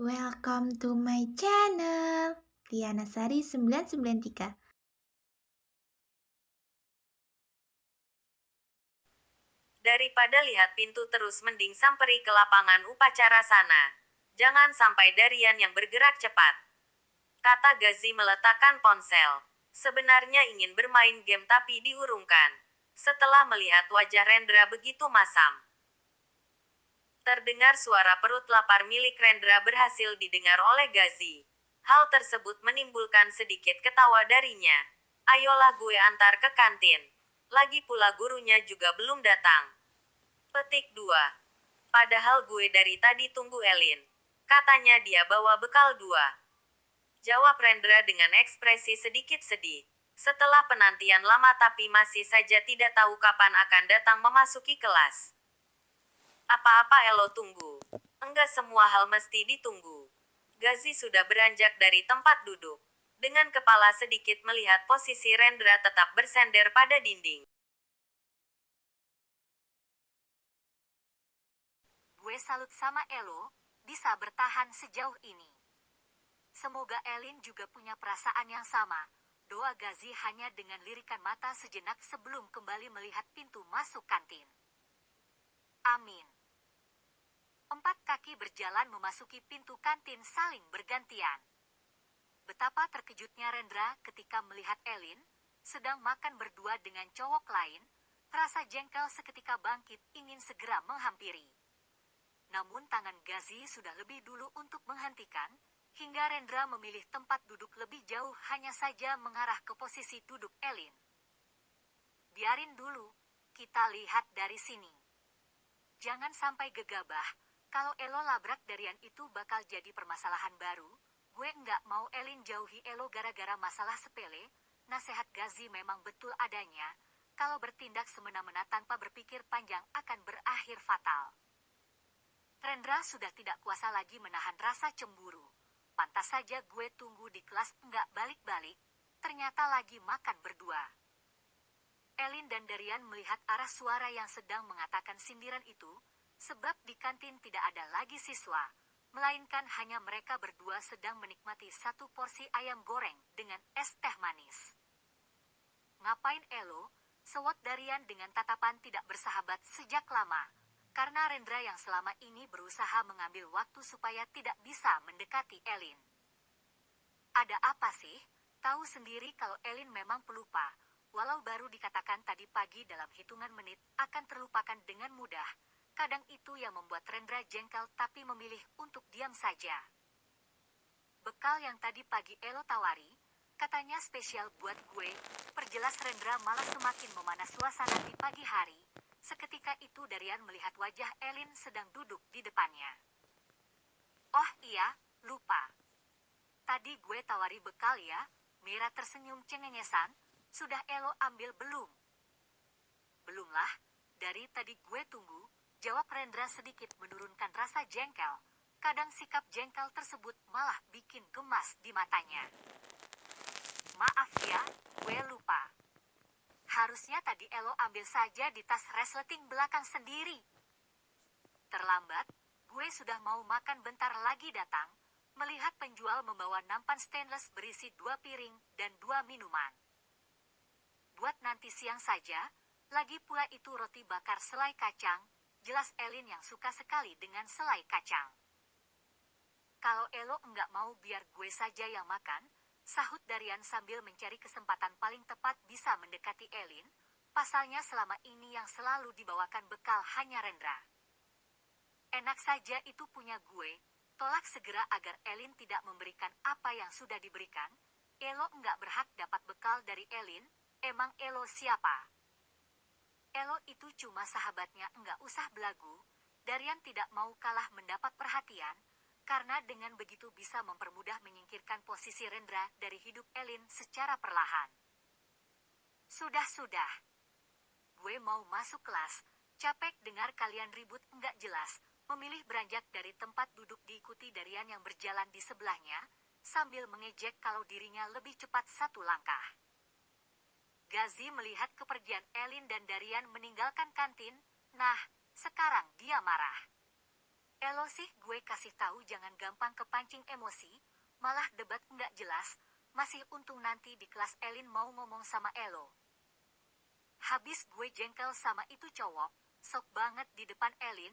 Welcome to my channel, Tiana Sari 993. Daripada lihat pintu terus mending samperi ke lapangan upacara sana. Jangan sampai Darian yang bergerak cepat. Kata Gazi meletakkan ponsel. Sebenarnya ingin bermain game tapi diurungkan. Setelah melihat wajah Rendra begitu masam. Terdengar suara perut lapar milik Rendra berhasil didengar oleh Gazi. Hal tersebut menimbulkan sedikit ketawa darinya. Ayolah gue antar ke kantin. Lagi pula gurunya juga belum datang. Petik 2. Padahal gue dari tadi tunggu Elin. Katanya dia bawa bekal 2. Jawab Rendra dengan ekspresi sedikit sedih. Setelah penantian lama tapi masih saja tidak tahu kapan akan datang memasuki kelas. Apa-apa Elo tunggu. Enggak semua hal mesti ditunggu. Gazi sudah beranjak dari tempat duduk. Dengan kepala sedikit melihat posisi Rendra tetap bersender pada dinding. Gue salut sama Elo, bisa bertahan sejauh ini. Semoga Elin juga punya perasaan yang sama. Doa Gazi hanya dengan lirikan mata sejenak sebelum kembali melihat pintu masuk kantin. Amin. 4 kaki berjalan memasuki pintu kantin saling bergantian. Betapa terkejutnya Rendra ketika melihat Elin sedang makan berdua dengan cowok lain, rasa jengkel seketika bangkit ingin segera menghampiri. Namun tangan Gazi sudah lebih dulu untuk menghentikan, hingga Rendra memilih tempat duduk lebih jauh hanya saja mengarah ke posisi duduk Elin. Biarin dulu, kita lihat dari sini. Jangan sampai gegabah, kalau Elo labrak Darian itu bakal jadi permasalahan baru. Gue nggak mau Elin jauhi Elo gara-gara masalah sepele. Nasihat Gazi memang betul adanya, kalau bertindak semena-mena tanpa berpikir panjang akan berakhir fatal. Rendra sudah tidak kuasa lagi menahan rasa cemburu. Pantas saja gue tunggu di kelas nggak balik-balik, ternyata lagi makan berdua. Elin dan Darian melihat arah suara yang sedang mengatakan sindiran itu, sebab di kantin tidak ada lagi siswa, melainkan hanya mereka berdua sedang menikmati satu porsi ayam goreng dengan es teh manis. Ngapain Elo? Sewot Darian dengan tatapan tidak bersahabat sejak lama. Karena Rendra yang selama ini berusaha mengambil waktu supaya tidak bisa mendekati Elin. Ada apa sih? Tahu sendiri kalau Elin memang pelupa. Walau baru dikatakan tadi pagi dalam hitungan menit akan terlupakan dengan mudah. Kadang itu yang membuat Rendra jengkel tapi memilih untuk diam saja. Bekal yang tadi pagi Elo tawari, katanya spesial buat gue, perjelas Rendra malah semakin memanas suasana di pagi hari. Seketika itu Darian melihat wajah Elin sedang duduk di depannya. Oh iya, lupa. Tadi gue tawari bekal ya, Mira tersenyum cengengesan, sudah Elo ambil belum? Belumlah, dari tadi gue tunggu, jawab Rendra sedikit menurunkan rasa jengkel. Kadang sikap jengkel tersebut malah bikin gemas di matanya. Maaf ya, gue lupa. Harusnya tadi Elo ambil saja di tas resleting belakang sendiri. Terlambat, gue sudah mau makan bentar lagi datang, melihat penjual membawa nampan stainless berisi 2 piring dan 2 minuman. Buat nanti siang saja, lagi pula itu roti bakar selai kacang, jelas Elin yang suka sekali dengan selai kacang. Kalau Elo enggak mau biar gue saja yang makan, sahut Darian sambil mencari kesempatan paling tepat bisa mendekati Elin, pasalnya selama ini yang selalu dibawakan bekal hanya Rendra. Enak saja itu punya gue, tolak segera agar Elin tidak memberikan apa yang sudah diberikan. Elo enggak berhak dapat bekal dari Elin, emang Elo siapa? Elo itu cuma sahabatnya, enggak usah belagu. Darian tidak mau kalah mendapat perhatian, karena dengan begitu bisa mempermudah menyingkirkan posisi Rendra dari hidup Elin secara perlahan. Sudah. Gue mau masuk kelas, capek dengar kalian ribut enggak jelas, memilih beranjak dari tempat duduk diikuti Darian yang berjalan di sebelahnya, sambil mengejek kalau dirinya lebih cepat satu langkah. Gazi melihat kepergian Elin dan Darian meninggalkan kantin, nah, sekarang dia marah. Elo sih gue kasih tahu jangan gampang kepancing emosi, malah debat nggak jelas, masih untung nanti di kelas Elin mau ngomong sama Elo. Habis gue jengkel sama itu cowok, sok banget di depan Elin,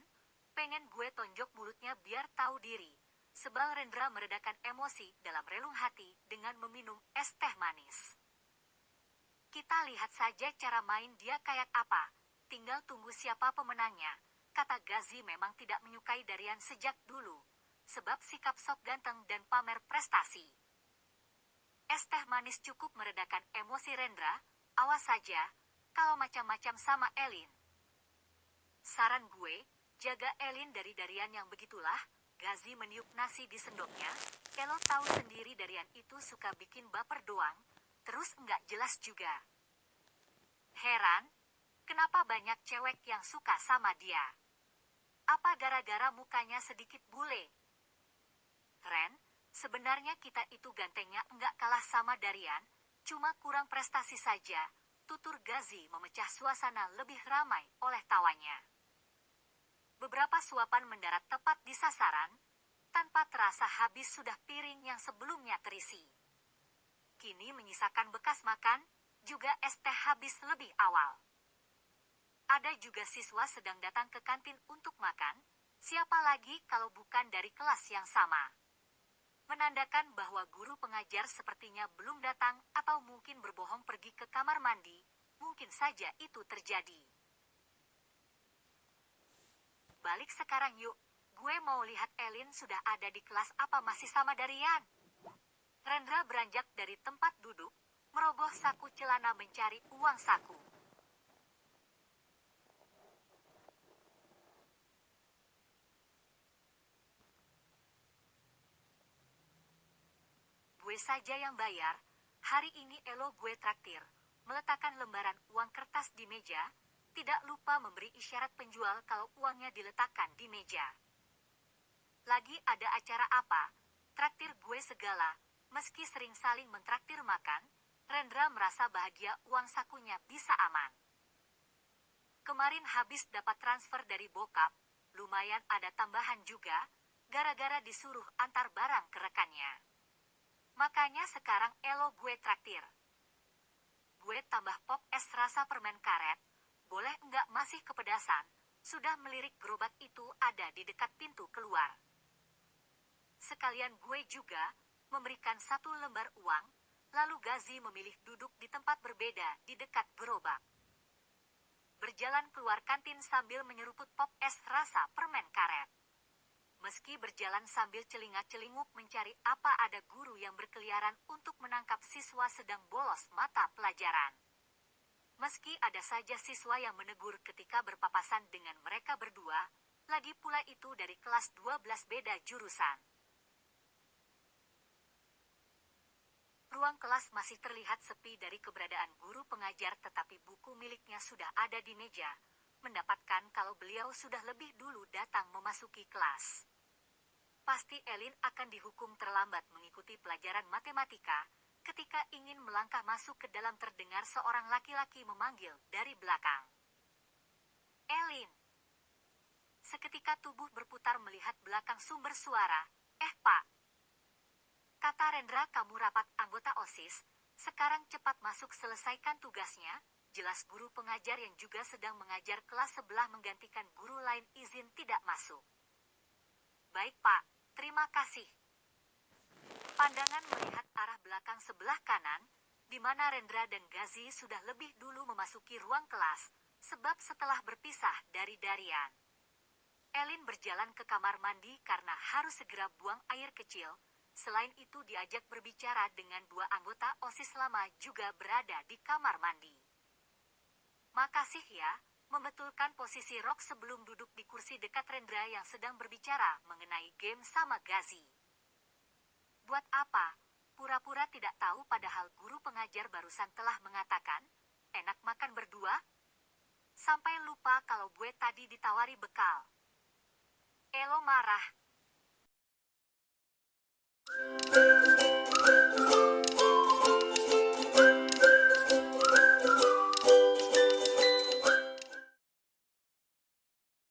pengen gue tonjok mulutnya biar tahu diri. Sebal Rendra meredakan emosi dalam relung hati dengan meminum es teh manis. Kita lihat saja cara main dia kayak apa, tinggal tunggu siapa pemenangnya. Kata Gazi memang tidak menyukai Darian sejak dulu, sebab sikap sok ganteng dan pamer prestasi. Es teh manis cukup meredakan emosi Rendra, awas saja, kalau macam-macam sama Elin. Saran gue, jaga Elin dari Darian yang begitulah. Gazi meniup nasi di sendoknya, Elo tahu sendiri Darian itu suka bikin baper doang, terus nggak jelas juga. Heran, kenapa banyak cewek yang suka sama dia? Apa gara-gara mukanya sedikit bule? Ren, sebenarnya kita itu gantengnya nggak kalah sama Darian, cuma kurang prestasi saja, tutur Gazi memecah suasana lebih ramai oleh tawanya. Beberapa suapan mendarat tepat di sasaran, tanpa terasa habis sudah piring yang sebelumnya terisi. Kini menyisakan bekas makan, juga es teh habis lebih awal. Ada juga siswa sedang datang ke kantin untuk makan, siapa lagi kalau bukan dari kelas yang sama. Menandakan bahwa guru pengajar sepertinya belum datang atau mungkin berbohong pergi ke kamar mandi, mungkin saja itu terjadi. Balik sekarang yuk, gue mau lihat Elin sudah ada di kelas apa masih sama Darian. Rendra beranjak dari tempat duduk, merogoh saku celana mencari uang saku. Gue saja yang bayar, hari ini Elo gue traktir, meletakkan lembaran uang kertas di meja, tidak lupa memberi isyarat penjual kalau uangnya diletakkan di meja. Lagi ada acara apa, traktir gue segala, meski sering saling mentraktir makan, Rendra merasa bahagia uang sakunya bisa aman. Kemarin habis dapat transfer dari bokap, lumayan ada tambahan juga, gara-gara disuruh antar barang ke rekannya. Makanya sekarang Elo gue traktir. Gue tambah pop es rasa permen karet, boleh enggak masih kepedasan, sudah melirik gerobak itu ada di dekat pintu keluar. Sekalian gue juga memberikan 1 lembar uang, lalu Gazi memilih duduk di tempat berbeda di dekat gerobak. Berjalan keluar kantin sambil menyeruput pop es rasa permen karet. Meski berjalan sambil celingak-celinguk mencari apa ada guru yang berkeliaran untuk menangkap siswa sedang bolos mata pelajaran. Meski ada saja siswa yang menegur ketika berpapasan dengan mereka berdua, lagi pula itu dari kelas 12 beda jurusan. Ruang kelas masih terlihat sepi dari keberadaan guru pengajar tetapi buku miliknya sudah ada di meja, mendapatkan kalau beliau sudah lebih dulu datang memasuki kelas. Pasti Elin akan dihukum terlambat mengikuti pelajaran matematika, ketika ingin melangkah masuk ke dalam terdengar seorang laki-laki memanggil dari belakang. Elin. Seketika tubuh berputar melihat belakang sumber suara, Pak. Kata Rendra, kamu rapat anggota OSIS, sekarang cepat masuk selesaikan tugasnya, jelas guru pengajar yang juga sedang mengajar kelas sebelah menggantikan guru lain izin tidak masuk. Baik Pak, terima kasih. Pandangan melihat arah belakang sebelah kanan, di mana Rendra dan Gazi sudah lebih dulu memasuki ruang kelas, sebab setelah berpisah dari Darian. Elin berjalan ke kamar mandi karena harus segera buang air kecil, selain itu diajak berbicara dengan 2 anggota OSIS lama juga berada di kamar mandi. Makasih ya, membetulkan posisi Rok sebelum duduk di kursi dekat Rendra yang sedang berbicara mengenai game sama Gazi. Buat apa? Pura-pura tidak tahu padahal guru pengajar barusan telah mengatakan, enak makan berdua? Sampai lupa kalau gue tadi ditawari bekal. Elo marah.